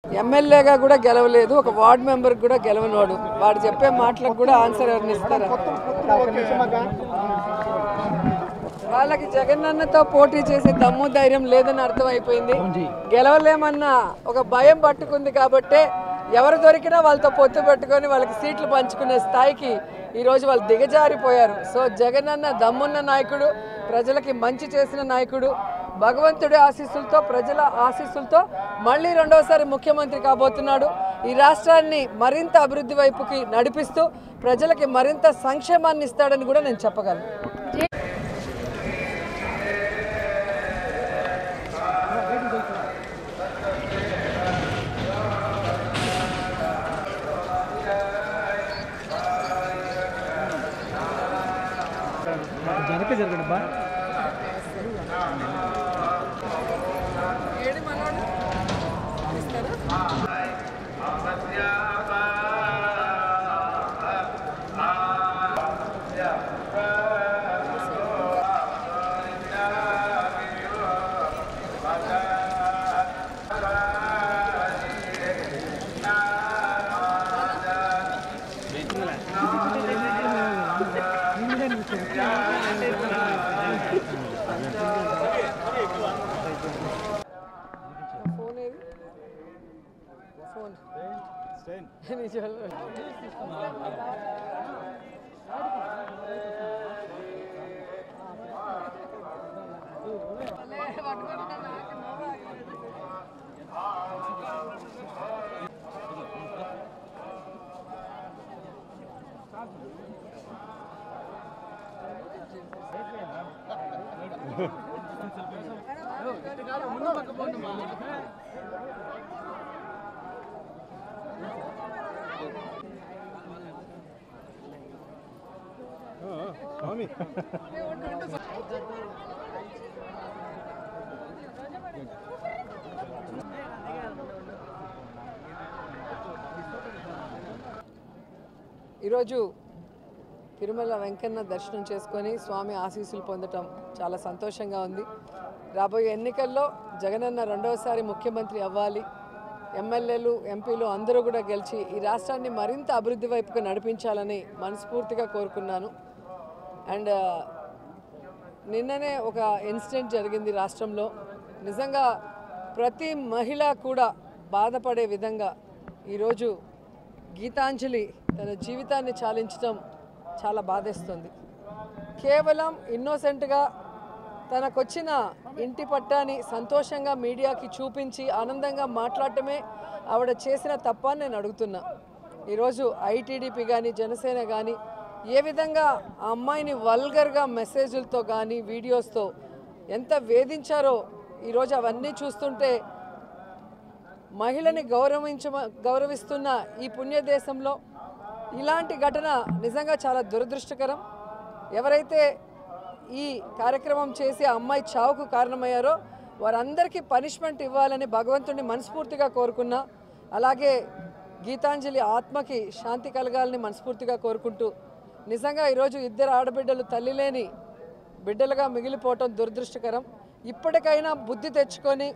ఎమ్మెల్యేగా కూడా గెలవలేదు, ఒక వార్డ్ మెంబర్ కూడా గెలవనోడు. వాడు చెప్పే మాటలకు కూడా ఆన్సర్ ఎవరిని ఇస్తారా? వాళ్ళకి జగనన్నతో పోటీ చేసే దమ్ము ధైర్యం లేదని అర్థమైపోయింది. గెలవలేమన్న ఒక భయం పట్టుకుంది కాబట్టే ఎవరు దొరికినా వాళ్ళతో పొత్తు పెట్టుకొని వాళ్ళకి సీట్లు పంచుకునే స్థాయికి ఈరోజు వాళ్ళు దిగజారిపోయారు. సో జగనన్న దమ్మున్న నాయకుడు, ప్రజలకి మంచి చేసిన నాయకుడు, భగవంతుడి ఆశీస్సులతో, ప్రజల ఆశీస్సులతో మళ్ళీ రెండోసారి ముఖ్యమంత్రి కాబోతున్నాడు. ఈ రాష్ట్రాన్ని మరింత అభివృద్ధి వైపుకి నడిపిస్తూ ప్రజలకి మరింత సంక్షేమాన్ని ఇస్తాడని కూడా నేను చెప్పగలను. జరగండి బా ఈరోజు తిరుమల వెంకన్న దర్శనం చేసుకొని స్వామి ఆశీస్సులు పొందటం చాలా సంతోషంగా ఉంది. రాబోయే ఎన్నికల్లో జగనన్న రెండవసారి ముఖ్యమంత్రి అవ్వాలి, ఎమ్మెల్యేలు ఎంపీలు అందరూ కూడా గెలిచి ఈ రాష్ట్రాన్ని మరింత అభివృద్ధి వైపుకు నడిపించాలని మనస్ఫూర్తిగా కోరుకున్నాను. అండ్ నిన్ననే ఒక ఇన్సిడెంట్ జరిగింది రాష్ట్రంలో. నిజంగా ప్రతి మహిళ కూడా బాధపడే విధంగా ఈరోజు గీతాంజలి తన జీవితాన్ని చాలించడం చాలా బాధేస్తుంది. కేవలం ఇన్నోసెంట్గా తనకొచ్చిన ఇంటి పట్టాని సంతోషంగా మీడియాకి చూపించి ఆనందంగా మాట్లాడటమే ఆవిడ చేసిన తప్పని నేను అడుగుతున్నా. ఈరోజు ఐటీడీపీ కానీ జనసేన కానీ ఏ విధంగా ఆ అమ్మాయిని వల్గర్గా మెసేజ్లతో కానీ వీడియోస్తో ఎంత వేధించారో ఈరోజు అవన్నీ చూస్తుంటే మహిళని గౌరవిస్తున్న ఈ పుణ్యదేశంలో ఇలాంటి ఘటన నిజంగా చాలా దురదృష్టకరం. ఎవరైతే ఈ కార్యక్రమం చేసి ఆ అమ్మాయి చావుకు కారణమయ్యారో వారందరికీ పనిష్మెంట్ ఇవ్వాలని భగవంతుడిని మనస్ఫూర్తిగా కోరుకున్నా. అలాగే గీతాంజలి ఆత్మకి శాంతి కలగాలని మనస్ఫూర్తిగా కోరుకుంటూ, నిజంగా ఈరోజు ఇద్దరు ఆడబిడ్డలు తల్లి లేని బిడ్డలుగా మిగిలిపోవటం దురదృష్టకరం. ఇప్పటికైనా బుద్ధి తెచ్చుకొని